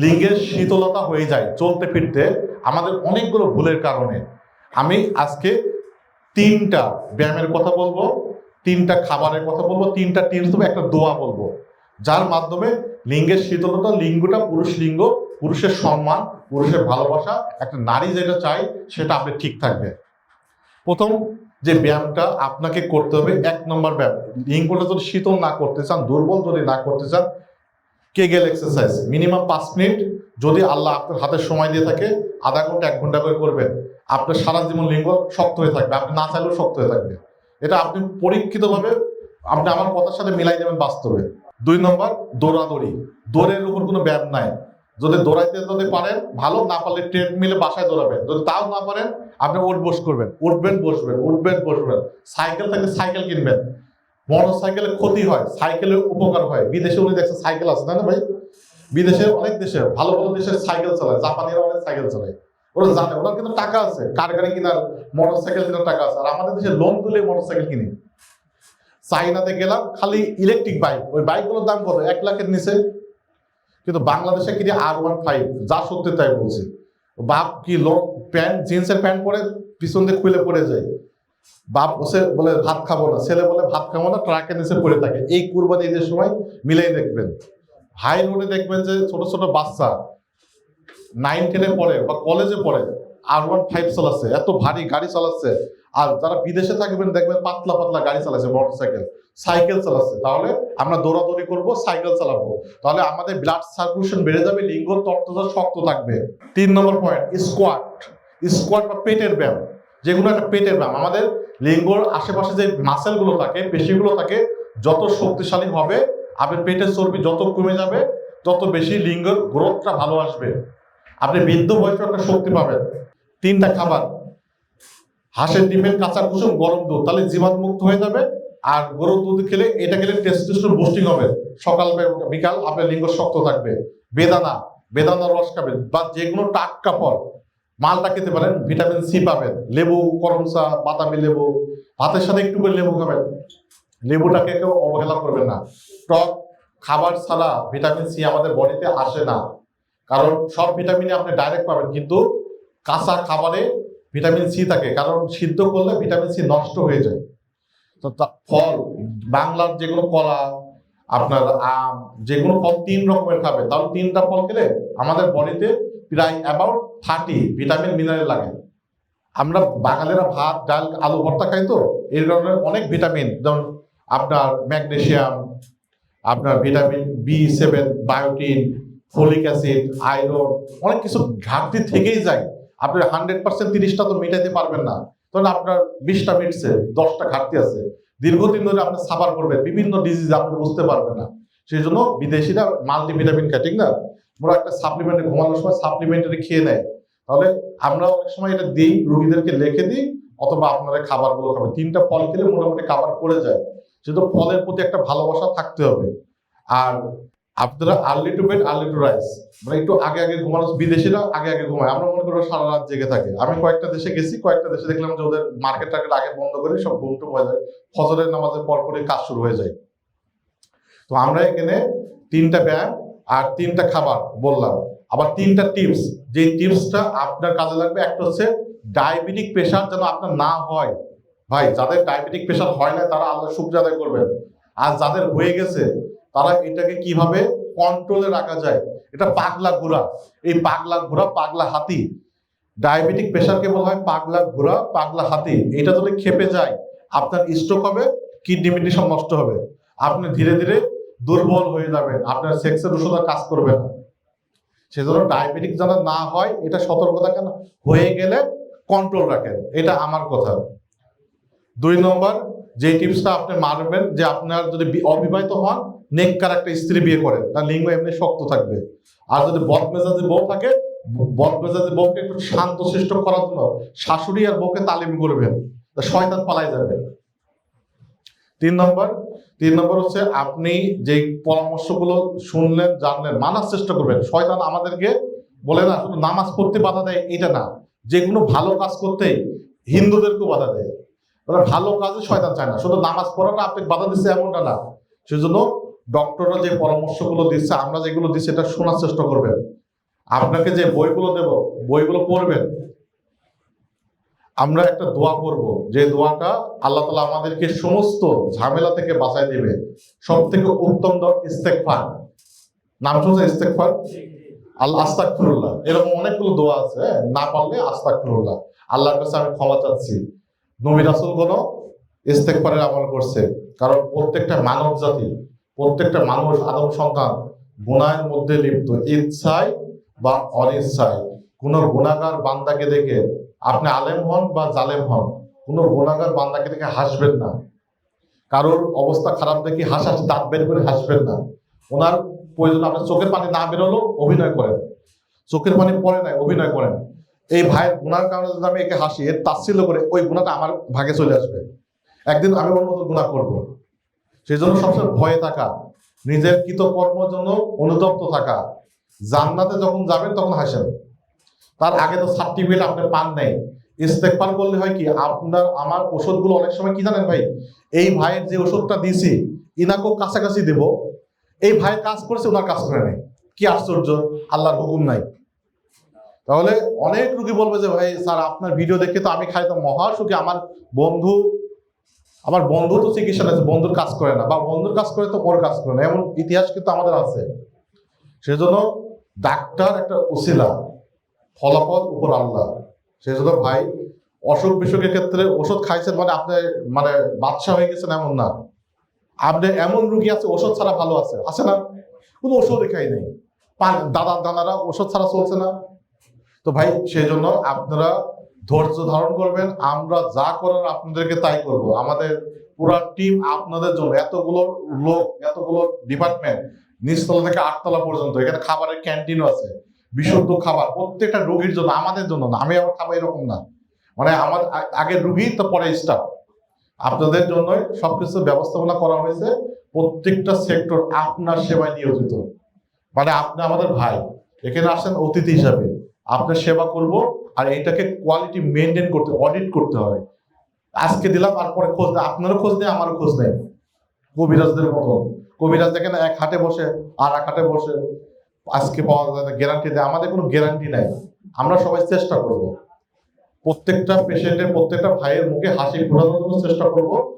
লিঙ্গের শীতলতা হয়ে যায় চলতে ফিরতে আমাদের অনেকগুলো ভুলের কারণে। আমি আজকে 3টা ব্যায়ামের কথা বলবো, 3টা খাবারের কথা বলবো, 3টা টিপস দেবো, একটা দোয়া বলবো, যার মাধ্যমে লিঙ্গের শীতলতা, লিঙ্গটা পুরুষ লিঙ্গ, পুরুষের সম্মান, পুরুষের ভালোবাসা, একটা নারী যেটা চাই সেটা আপনি ঠিক থাকবে। প্রথম যে ব্যায়ামটা আপনাকে করতে হবে, 1 নম্বর ব্যায়াম, লিঙ্গটা যদি শীতল না করতে চান, দুর্বল যদি না করতে চান, কেগেল এক্সারসাইজ মিনিমাম 5 মিনিট, যদি আল্লাহ আপনার হাতে সময় দিয়ে থাকে আধা ঘন্টা 1 ঘন্টা করে করবেন, আপনার সারা জীবন লিঙ্গ শক্ত হয়ে থাকবে, আপনি না চাইলেও শক্ত হয়ে থাকবে। এটা আপনি পরীক্ষিতভাবে আপনি আমার কথার সাথে মিলাই দেবেন বাস্তবে। 2 নম্বর দৌড়াদৌড়ি, দৌড়ের উপর কোনো ব্যায়াম নাই, যদি দৌড়াইতে যদি পারেন ভালো, না পারলে ট্রেডমিলে বাসায় দৌড়াবেন, যদি তাও না পারেন আপনি ওঠ বস করবেন, উঠবেন বসবেন, উঠবেন বসবেন। সাইকেল থাকলে সাইকেল কিনবেন, মোটর সাইকেলের ক্ষতি হয়, সাইকেলের উপকার হয়। বিদেশে উনি দেখছেন সাইকেল আছে, তাই না ভাই? বিদেশে অনেক দেশে ভালো ভালো দেশে সাইকেল চালায়, জাপানিরা অনেক সাইকেল চালায়, ওরা জানে, ওনার কিন্তু টাকা আছে, কার গাড়ি কেনার, মোটর সাইকেল কেনার টাকা আছে। আর আমাদের দেশে লোন তুলে মোটর সাইকেল কিনি। চাইনাতে গেলাম, খালি ইলেকট্রিক বাইক, ওই বাইকগুলোর দাম কত, 1 লাখের নিচে। কিন্তু বাংলাদেশে কিনে R15, যা সত্যি তাই বলছি। বাপ কি লোক প্যান্ট, জিন্সের প্যান্ট পরে পিছন দিয়ে খুলে পড়ে যায়, বাপ বসে বলে ভাত খাবো না, ছেলে বলে ভাত খাবো না, ট্রাকের নিচে পড়ে থাকে। এই কুরবানি ঈদের সময় মিলাই দেখবেন, হাই রোডে দেখবেন যে ছোট ছোট বাচ্চা 9-10-এ পড়ে বা কলেজে পড়ে R15 চালাচ্ছে, এত ভারী গাড়ি চালাচ্ছে। আর যারা বিদেশে থাকবেন দেখবেন পাতলা পাতলা গাড়ি চালাচ্ছে, মোটরসাইকেল, সাইকেল চালাচ্ছে। তাহলে আমরা দৌড়াদৌড়ি করবো, সাইকেল চালাবো, তাহলে আমাদের ব্লাড সার্কুলেশন বেড়ে যাবে, লিঙ্গ তত্ত্বটা শক্ত থাকবে। 3 নম্বর পয়েন্ট, স্কোয়াট। স্কোয়াট বা পেটের ব্যায়াম, যেগুলো একটা পেটের ব্যায়াম। আমাদের লিঙ্গর আশেপাশে যে মাসেলগুলো থাকে, পেশিগুলো থাকে, যত শক্তিশালী হবে আপনার পেটের চর্বি যত কমে যাবে, তত বেশি লিঙ্গের গ্রোথটা ভালো আসবে, আপনি বৃদ্ধ বয়সে একটা শক্তি পাবেন। 3টা খাবার, হাঁসের ডিমের কাঁচা কুসুম, গরম দুধ, তাহলে জীবাণু মুক্ত হয়ে যাবে। আর গরুর দুধ খেলে, এটা খেলে টেস্টোস্টেরন বুস্টিং হবে, সকাল বিকাল আপনার লিঙ্গ শক্ত থাকবে। বেদানা, বেদানার রস খাবেন, বা যে কোনো টাটকা ফল, মালটা খেতে পারেন, ভিটামিন সি পাবেন। লেবু, করমচা, বাতাবি লেবু, ভাতের সাথে একটু করে লেবু খাবেন, লেবুটাকে কেউ অবহেলা করবেন না। টক খাবার ছাড়া ভিটামিন সি আমাদের বডিতে আসে না, কারণ সব ভিটামিনই আপনি ডাইরেক্ট পাবেন, কিন্তু কাঁচা খাবারে ভিটামিন সি থাকে, কারণ সিদ্ধ করলে ভিটামিন সি নষ্ট হয়ে যায়। তো ফল, বাংলার যেগুলো কলা, আপনার আম, যেগুলো ফল 3 রকমের খাবে, তাহলে 3টা ফল খেলে আমাদের বডিতে প্রায় অ্যাবাউট 30 ভিটামিন মিনারেল লাগে। আমরা বাঙালিরা ভাত ডাল আলু ভর্তা খাই, তো এর কারণে অনেক ভিটামিন, যেমন আপনার ম্যাগনেসিয়াম, আপনার vitamin B7, বায়োটিন, folic acid, iron, অনেক কিছু ঘাটতি থেকেই যায়। আপনি 100% 30টা তো মেটাতে পারবেন না, তখন আপনার 20টা মিটছে, 10টা ঘাটতি আছে। দীর্ঘদিন ধরে আপনি সাফার করবেন বিভিন্ন ডিজিজ, আপনি বুঝতে পারবেন না। সেই জন্য বিদেশিরা মাল্টিভিটামিন খায়, ঠিক না? ওরা একটা সাপ্লিমেন্টে, ঘুমানোর সময় সাপ্লিমেন্টারি খেয়ে নেয়। তাহলে আমরা অনেক সময় এটা দিই, রোগীদেরকে লিখে দিই, অথবা আপনারা খাবারগুলো খাবেন। 3টা ফল খেলে মোটামুটি খাবার করে যায়, সেটা ফলের প্রতি একটা ভালোবাসা থাকতে হবে। আর আপনারা early to bed early to rise, মানে একটু আগে আগে ঘুমানো। বিদেশিরা আগে আগে ঘুমায়, আমরা মনে করি সারা রাত জেগে থাকে। আমি কয়েকটা দেশে গেছি, কয়েকটা দেশে দেখলাম যে ওদের মার্কেট টার্কেট আগে বন্ধ করে সব ঘুম টুম হয়ে যায়, ফজরের নামাজের পর পরে কাজ শুরু হয়ে যায়। তো আমরা এখানে 3টা ব্যায়াম আর 3টা খাবার বললাম, আবার 3টা টিপস, যে টিপসটা আপনার কাজে লাগবে। একটা হচ্ছে ডায়াবেটিক প্রেশার যেন আপনার না হয়। ভাই, যাদের ডায়াবেটিক প্রেশার হয় না তারা আল্লাহ শুকর আদায় করবেন, আর যাদের হয়ে গেছে তারা এটাকে কিভাবে কন্ট্রোলে রাখা যায়। এটা পাগলা ঘোড়া, এই পাগলা ঘোড়া, পাগলা হাতি। ডায়াবেটিক প্রেশারকে বলা হয় পাগলা ঘোড়া, পাগলা হাতি। এটা যদি খেপে যায় আপনার স্ট্রোক হবে, কিডনি মিডনি সব নষ্ট হবে, আপনি ধীরে ধীরে দুর্বল হয়ে যাবেন, আপনার সেক্সের ওষুধ কাজ করবে না। সেজন্য ডায়াবেটিক যেন না হয় এটা সতর্কতা, কেন হয়ে গেলে কন্ট্রোল রাখেন, এটা আমার কথা। 2 নম্বর যে টিপসটা আপনি মারবেন, যে আপনার যদি অবিবাহিত হন, নেককার একটা স্ত্রী বিয়ে করেন, তার লিঙ্গ এমনি শক্ত থাকবে। আর যদি বদমেজাজি বউ থাকে, বদমেজাজি বউকে একটু শান্ত শিষ্ট করার জন্য শাশুড়ি আর বউকে তালিম করবেন, শয়তান পালাই যাবে। 3 নম্বর হচ্ছে আপনি যে পরামর্শগুলো শুনলেন, জানলেন, মানার চেষ্টা করবেন। শয়তান আমাদেরকে বলে না শুধু নামাজ পড়তে বাধা দেয়, এটা না, যে কোনো ভালো কাজ করতে হিন্দুদেরকেও বাধা দেয়। ভালো কাজে শয়তান চায় না, শুধু নামাজ পড়াটা আপনি বাধা দিচ্ছে এমনটা না। সেজন্য ডক্টররা যে পরামর্শগুলো দিচ্ছে, আমরা যেগুলো দিচ্ছি, এটা শোনার চেষ্টা করবেন। আপনাকে যে বইগুলো দেব, বইগুলো পড়বেন। আমরা একটা দোয়া করব, যে দোয়াটা আল্লাহ তাআলা আমাদেরকে সমস্ত ঝামেলা থেকে বাঁচায় দিবে। সব থেকে উত্তম দোয়া ইস্তেগফার। নাম শুনছেন ইস্তেগফার? আল্লাহ আস্তাগফিরুল্লাহ, এরকম অনেকগুলো দোয়া আছে, হ্যাঁ? না পারলে আস্তাগফিরুল্লাহ, আল্লাহর কাছে আমি ক্ষমা চাচ্ছি। নবী রাসূলগণ ইস্তেগফারের আমল করছে, কারণ প্রত্যেকটা মানব জাতি, প্রত্যেকটা মানুষ, আদম সন্তান গুনাহের মধ্যে লিপ্ত, ইচ্ছায় বা অনিচ্ছায়। কোন গুনাহগার বান্দাকে দেখে, আপনি আলেম হন বা জালেম হন, কোন গুনাহগার বান্দাকে দেখে হাসবেন না। কারোর অবস্থা খারাপ দেখে দাঁত বের করে হাসবেন না। ওনার প্রয়োজন, আপনার চোখের পানি না বেরোলো অভিনয় করেন, চোখের পানি পড়ে নাই অভিনয় করেন। এই ভাইয়ের গুনার কারণে যদি আমি একে হাসি, এর তাচ্ছিল্য করে, ওই গুণাটা আমার ভাগে চলে আসবে। একদিন আমি ওর মতো গুনাহ করব। সেই জন্য সবসময় ভয়ে থাকা, নিজের কৃতকর্মের জন্য অনুতপ্ত থাকা। জান্নাতে যখন যাবেন তখন হাসেন, তার আগে তো সার্টিফিকেট আপনি পান নাই। ইস্তেগফার করলে হয় কি, আপনার আমার ওষুধগুলো অনেক সময় কি জানেন ভাই, এই ভাইয়ের যে ওষুধটা দিয়েছি ইনাকেও কাছাকাছি দেব, এই ভাই কাজ করেছে, ওনার কাজ করে নাই। কি আশ্চর্য, আল্লাহর হুকুম নাই। তাহলে অনেক রুগী বলবে যে ভাই স্যার আপনার ভিডিও দেখে তো আমি খাইতাম মহা সুখী, আমার বন্ধু তো চিকিৎসা আছে, বন্ধুর কাজ করে না, বা বন্ধুর কাজ করে তো ওর কাজ করে না, এমন ইতিহাস কিন্তু আমাদের আছে। সেজন্য ডাক্তার একটা উসিলা, ফলাফল উপর আল্লাহ। সেজন্য ভাই, অসুখ বিসুখের ক্ষেত্রে ওষুধ খাইছেন মানে আপনি মানে বাদশা হয়ে গেছেন এমন না। আপনি এমন রুগী আছে ওষুধ ছাড়া ভালো আছে না? কোনো ওষুধই খাই নেই, দাদারা ওষুধ ছাড়া চলছে না। তো ভাই সেই জন্য আপনারা ধৈর্য ধারণ করবেন, আমরা যা করার আপনাদেরকে তাই করব। আমাদের পুরা টিম আপনাদের জন্য, এতগুলো লোক, এতগুলো ডিপার্টমেন্ট, নিচতলা থেকে আটতলা পর্যন্ত, এখানে খাবারের ক্যান্টিনও আছে, বিশুদ্ধ খাবার প্রত্যেকটা রোগীর জন্য, আমাদের জন্য না। আমি আবার খাবো এরকম না, মানে আমার আগে রুগী তো পরে স্টাফ। আপনাদের জন্য সবকিছু ব্যবস্থাপনা করা হয়েছে, প্রত্যেকটা সেক্টর আপনার সেবায় নিয়োজিত। মানে আপনি আমাদের ভাই, এখানে আসেন অতিথি হিসাবে, আপনার সেবা করব। আর এইটাকে কোয়ালিটি মেনটেন করতে, অডিট করতে হবে। আজকে দিলাম আর পরে খোঁজ নেই, আপনারও খোঁজ নেই, আমারও খোঁজ নেই। কবিরাজদের মতো, কবিরাজ দেখেন এক হাটে বসে আর এক হাটে বসে, আজকে পাওয়া যায় না, গ্যারান্টি দেয়। আমাদের কোনো গ্যারান্টি নাই। আমরা সবাই চেষ্টা করব, প্রত্যেকটা পেশেন্টের, প্রত্যেকটা ভাইয়ের মুখে হাসি ফোটানোর জন্য চেষ্টা করব।